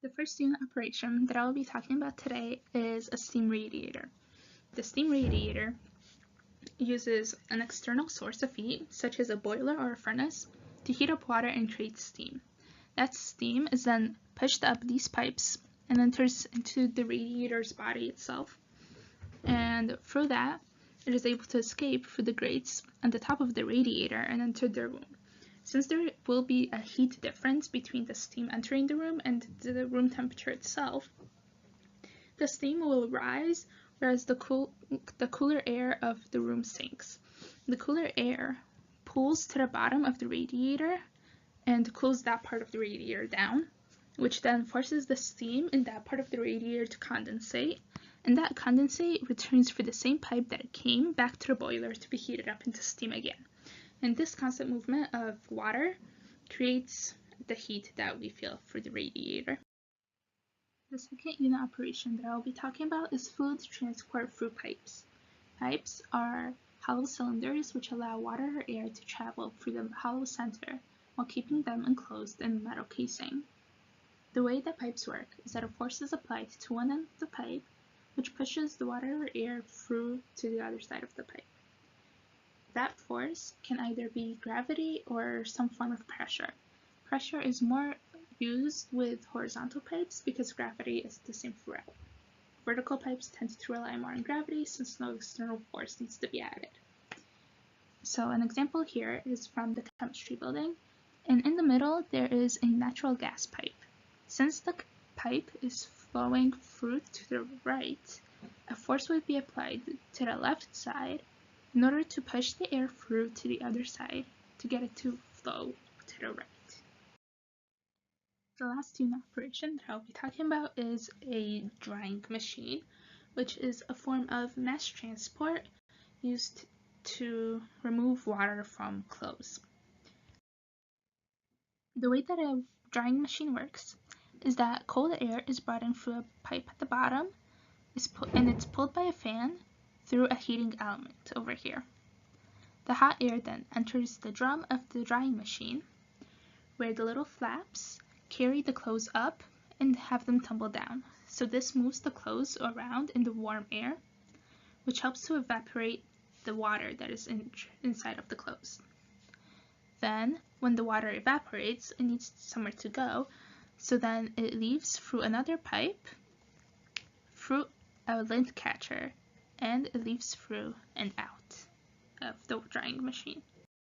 The first unit operation that I will be talking about today is a steam radiator. The steam radiator uses an external source of heat, such as a boiler or a furnace, to heat up water and create steam. That steam is then pushed up these pipes and enters into the radiator's body itself. And through that, it is able to escape through the grates on the top of the radiator and enter the room. Since there will be a heat difference between the steam entering the room and the room temperature itself, the steam will rise, whereas the cooler air of the room sinks. The cooler air pulls to the bottom of the radiator and cools that part of the radiator down, which then forces the steam in that part of the radiator to condensate, and that condensate returns through the same pipe that it came back to the boiler to be heated up into steam again. And this constant movement of water creates the heat that we feel through the radiator. The second unit operation that I will be talking about is fluid transport through pipes. Pipes are hollow cylinders which allow water or air to travel through the hollow center while keeping them enclosed in a metal casing. The way that pipes work is that a force is applied to one end of the pipe, which pushes the water or air through to the other side of the pipe. That force can either be gravity or some form of pressure. Pressure is more used with horizontal pipes because gravity is the same throughout. Vertical pipes tend to rely more on gravity since no external force needs to be added. So an example here is from the chemistry building, and in the middle there is a natural gas pipe. Since the pipe is flowing through to the right, a force would be applied to the left side in order to push the air through to the other side to get it to flow to the right. The last unit operation that I'll be talking about is a drying machine, which is a form of mass transport used to remove water from clothes. The way that a drying machine works is that cold air is brought in through a pipe at the bottom, and it's pulled by a fan through a heating element over here. The hot air then enters the drum of the drying machine, where the little flaps carry the clothes up and have them tumble down. So this moves the clothes around in the warm air, which helps to evaporate the water that is inside of the clothes. Then, when the water evaporates, it needs somewhere to go, so then it leaves through another pipe, through a lint catcher, and it leaves through and out of the drying machine.